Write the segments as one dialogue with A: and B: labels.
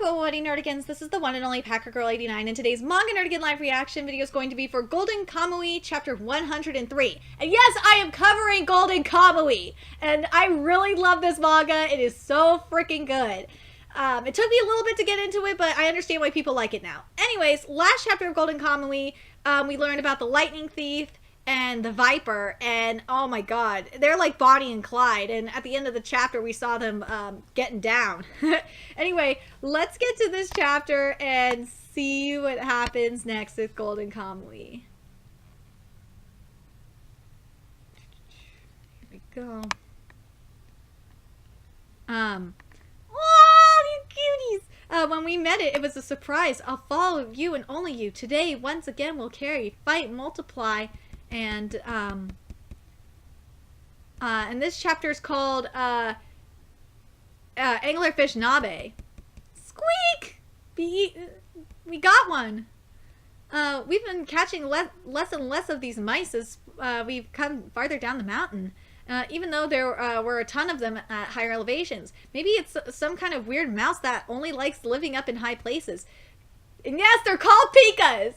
A: up, Woody Nerdigans? This is the one and only Packer Girl 89, and today's Manga Nerdigan live reaction video is going to be for Golden Kamui chapter 103. And yes, I am covering Golden Kamui, and I really love this manga. It is so freaking good. It took me a little bit to get into it, but I understand why people like it now. Anyways, last chapter of Golden Kamui, we learned about the Lightning Thief and the Viper, and oh my god, they're like Bonnie and Clyde, and at the end of the chapter we saw them getting down. Anyway, let's get to this chapter and see what happens next with Golden Kamui. Here we go. Oh, you cuties! When we met it was a surprise. I'll follow you and only you. Today, once again, we'll carry, fight, multiply. And this chapter is called Anglerfish Nabe. Squeak! We got one. We've been catching less and less of these mice as we've come farther down the mountain. Even though there were a ton of them at higher elevations. Maybe it's some kind of weird mouse that only likes living up in high places. And yes, they're called pikas!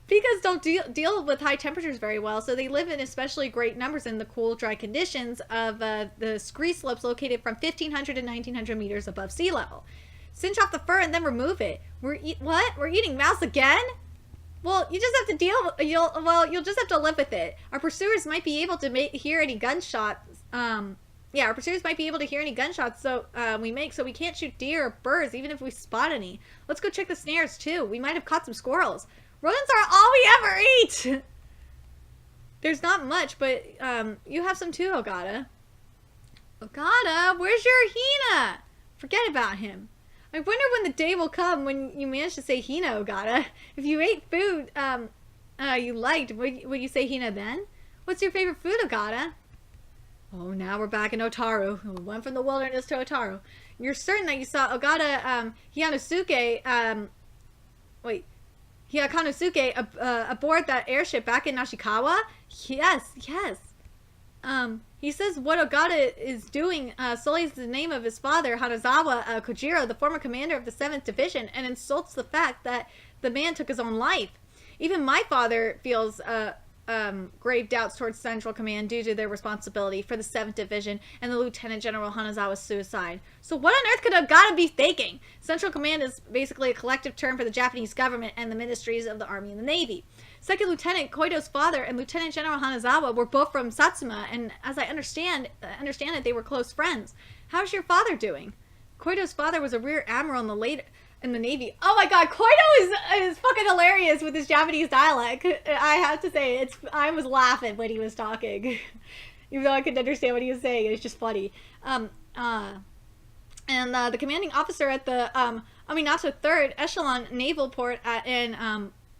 A: Pikas don't deal with high temperatures very well, so they live in especially great numbers in the cool, dry conditions of the scree slopes located from 1,500 to 1,900 meters above sea level. Cinch off the fur and then remove it. What? We're eating mouse again? Well, you just have to you'll just have to live with it. Our pursuers might be able to hear any gunshots. Our pursuers might be able to hear any gunshots so we can't shoot deer or birds even if we spot any. Let's go check the snares too. We might have caught some squirrels. Rodents are all we ever eat! There's not much, but you have some too, Ogata. Ogata, where's your Hina? Forget about him. I wonder when the day will come when you manage to say Hina, Ogata. If you ate food you liked, would you say Hina then? What's your favorite food, Ogata? Oh, now we're back in Otaru. We went from the wilderness to Otaru. You're certain that you saw Ogata Hyakanosuke aboard that airship back in Nashikawa? Yes. He says what Ogata is doing sullies the name of his father, Hanazawa Kojiro, the former commander of the 7th Division, and insults the fact that the man took his own life. Even my father feels grave doubts towards Central Command due to their responsibility for the 7th Division and the Lieutenant General Hanazawa's suicide. So what on earth could Ogata be thinking? Central Command is basically a collective term for the Japanese government and the ministries of the Army and the Navy. Second Lieutenant Koido's father and Lieutenant General Hanazawa were both from Satsuma, and as I understand it, they were close friends. How's your father doing? Koido's father was a rear admiral in the Navy. Oh my god, Koido is fucking hilarious with his Japanese dialect. I have to say, I was laughing when he was talking. Even though I couldn't understand what he was saying, it's just funny. The commanding officer at the Aminato 3rd Echelon Naval Port in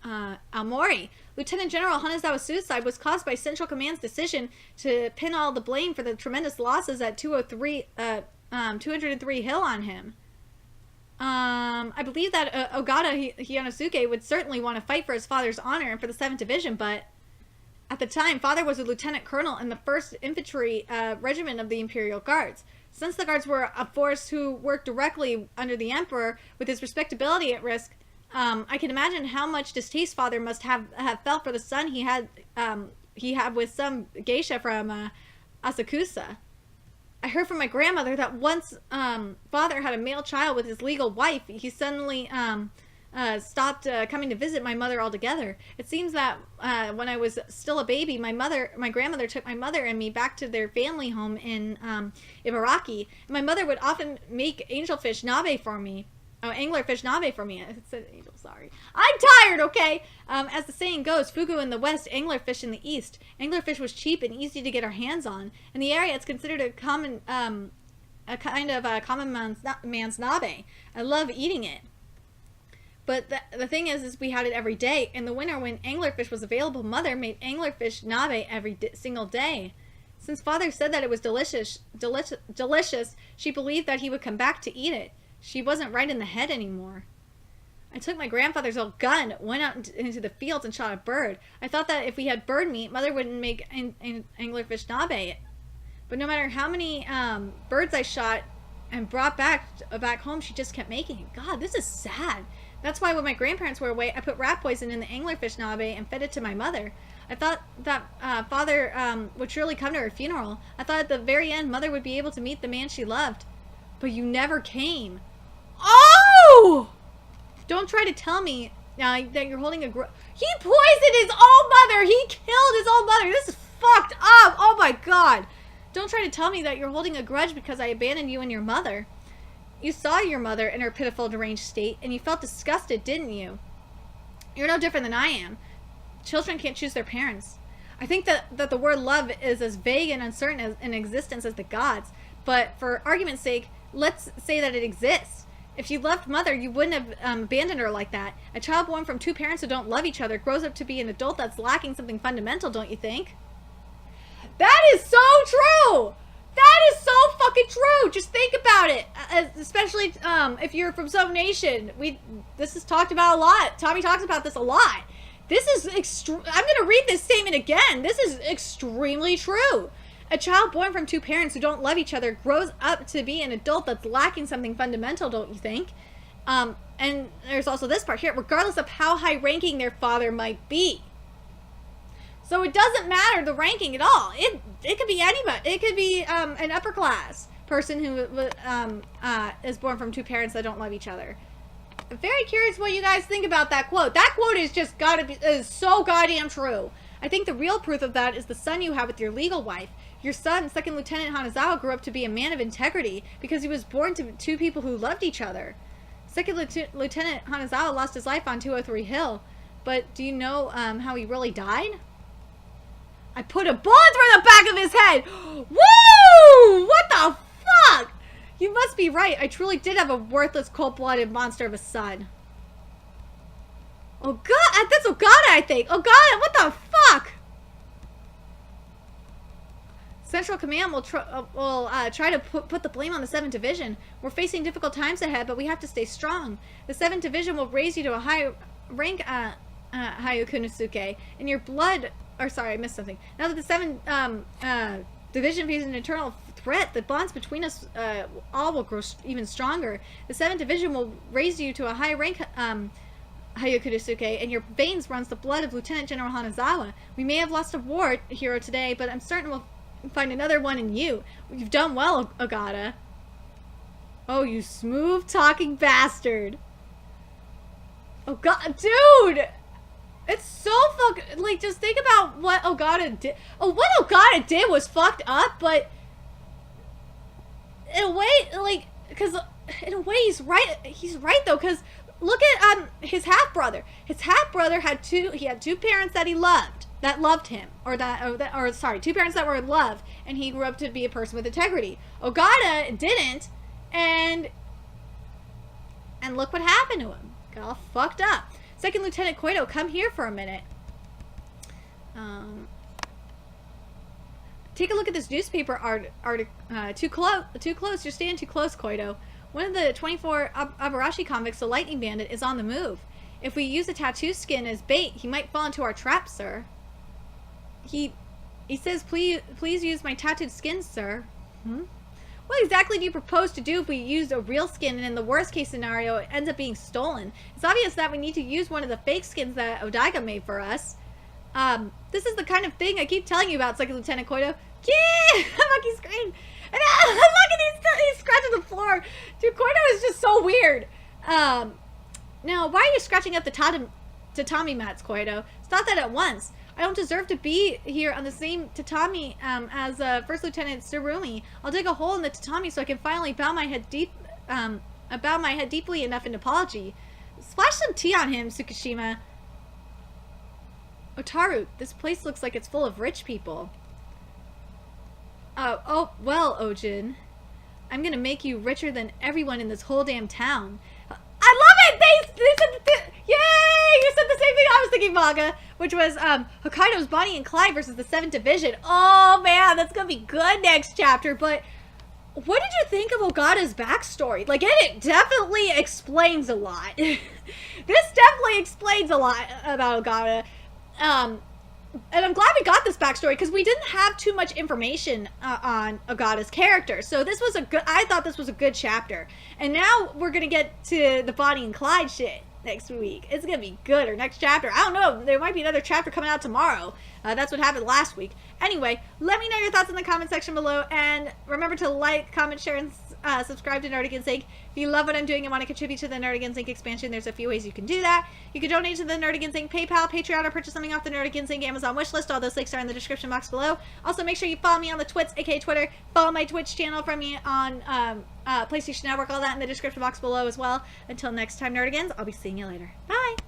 A: Aomori, Lieutenant General Hanazawa's suicide was caused by Central Command's decision to pin all the blame for the tremendous losses at 203 Hill on him. I believe that Ogata Hyanosuke would certainly want to fight for his father's honor and for the 7th Division, but at the time, father was a lieutenant colonel in the 1st Infantry Regiment of the Imperial Guards. Since the Guards were a force who worked directly under the Emperor with his respectability at risk, I can imagine how much distaste father must have felt for the son he had with some geisha from Asakusa. I heard from my grandmother that once father had a male child with his legal wife, he suddenly stopped coming to visit my mother altogether. It seems that when I was still a baby, my grandmother took my mother and me back to their family home in Ibaraki. My mother would often make anglerfish nabe for me. I said angel, sorry. I'm tired, okay? As the saying goes, fugu in the west, anglerfish in the east. Anglerfish was cheap and easy to get our hands on. In the area, it's considered a kind of common man's nabe. I love eating it. But the thing is we had it every day. In the winter, when anglerfish was available, mother made anglerfish nabe every single day. Since father said that it was delicious, she believed that he would come back to eat it. She wasn't right in the head anymore. I took my grandfather's old gun, went out into the fields and shot a bird. I thought that if we had bird meat, mother wouldn't make anglerfish nabe. But no matter how many birds I shot, and brought back home, she just kept making it. God, this is sad. That's why when my grandparents were away, I put rat poison in the anglerfish nabe and fed it to my mother. I thought that father would surely come to her funeral. I thought at the very end, mother would be able to meet the man she loved. But you never came. Oh! Don't try to tell me that you're holding a grudge. He poisoned his own mother! He killed his own mother! This is fucked up! Oh my god! Don't try to tell me that you're holding a grudge because I abandoned you and your mother. You saw your mother in her pitiful, deranged state, and you felt disgusted, didn't you? You're no different than I am. Children can't choose their parents. I think that the word love is as vague and uncertain in existence as the gods, but for argument's sake, let's say that it exists. If you loved mother, you wouldn't have abandoned her like that. A child born from two parents who don't love each other grows up to be an adult that's lacking something fundamental, don't you think? That is so true! That is so fucking true! Just think about it. Especially if you're from some nation. This is talked about a lot. Tommy talks about this a lot. This is I'm going to read this statement again. This is extremely true. A child born from two parents who don't love each other grows up to be an adult that's lacking something fundamental, don't you think? And there's also this part here, regardless of how high-ranking their father might be. So it doesn't matter the ranking at all. It could be anybody. It could be an upper class person who is born from two parents that don't love each other. I'm very curious what you guys think about that quote. That quote is just is so goddamn true. I think the real proof of that is the son you have with your legal wife. Your son, Second Lieutenant Hanazawa, grew up to be a man of integrity because he was born to two people who loved each other. Second Lieutenant Hanazawa lost his life on 203 Hill, but do you know how he really died? I put a bullet through the back of his head! Woo! What the fuck? You must be right. I truly did have a worthless, cold-blooded monster of a son. Oh god, that's Ogata, I think. Ogata, what the fuck? Central Command will try to put the blame on the 7th Division. We're facing difficult times ahead, but we have to stay strong. The 7th Division will raise you to a high rank, Hayukunosuke, and your blood... Or sorry, I missed something. Now that the 7th Division faces an internal threat, the bonds between us all will grow even stronger. The 7th Division will raise you to a high rank, Hayukunosuke, and your veins runs the blood of Lieutenant General Hanazawa. We may have lost a war hero today, but I'm certain we'll find another one in you. You've done well, Ogata. Oh, you smooth-talking bastard. Oh, God, dude! It's so fucking... Like, just think about what Ogata did. Oh, what Ogata did was fucked up, but... In a way, like... Because, in a way, he's right. He's right, though, because... Look at his half-brother. His half-brother had two parents that he loved. That loved him. Or sorry, two parents that were in love. And he grew up to be a person with integrity. Ogata didn't. And look what happened to him. Got all fucked up. Second Lieutenant Koido, come here for a minute. Take a look at this newspaper article. Too close. You're staying too close, Koido. One of the 24 Abarashi convicts, the Lightning Bandit, is on the move. If we use a tattoo skin as bait, he might fall into our trap, sir. He says, please use my tattooed skin, sir. What exactly do you propose to do if we use a real skin and in the worst case scenario it ends up being stolen? It's obvious that we need to use one of the fake skins that Odaiga made for us. This is the kind of thing I keep telling you about, Second Lieutenant Koido. Yeah! Monkey screamed. And look at he's scratching the floor. Dude, Koido is just so weird. Now, why are you scratching up the tatami mats, Koido? Stop that at once. I don't deserve to be here on the same tatami as First Lieutenant Tsurumi. I'll dig a hole in the tatami so I can finally bow my head deeply enough in apology. Splash some tea on him, Tsukishima. Otaru, this place looks like it's full of rich people. Oh, well, Ojin. I'm gonna make you richer than everyone in this whole damn town. I love it! They said, yay! You said the same thing I was thinking, Manga. Which was, Hokkaido's Bonnie and Clyde versus the 7th Division. Oh, man, that's gonna be good next chapter. But what did you think of Ogata's backstory? Like, it definitely explains a lot. This definitely explains a lot about Ogata. and I'm glad we got this backstory because we didn't have too much information on OGATA'S character. So this was I thought this was a good chapter. And now we're going to get to the Bonnie and Clyde shit next week. It's going to be good, or next chapter. I don't know. There might be another chapter coming out tomorrow. That's what happened last week. Anyway, let me know your thoughts in the comment section below. And remember to like, comment, share, and subscribe to Nerdigans Inc. If you love what I'm doing and want to contribute to the Nerdigans Inc. expansion, there's a few ways you can do that. You can donate to the Nerdigans Inc. PayPal, Patreon, or purchase something off the Nerdigans Inc. Amazon wishlist. All those links are in the description box below. Also, make sure you follow me on the Twits, aka Twitter. Follow my Twitch channel from me on PlayStation Network. All that in the description box below as well. Until next time, Nerdigans, I'll be seeing you later. Bye!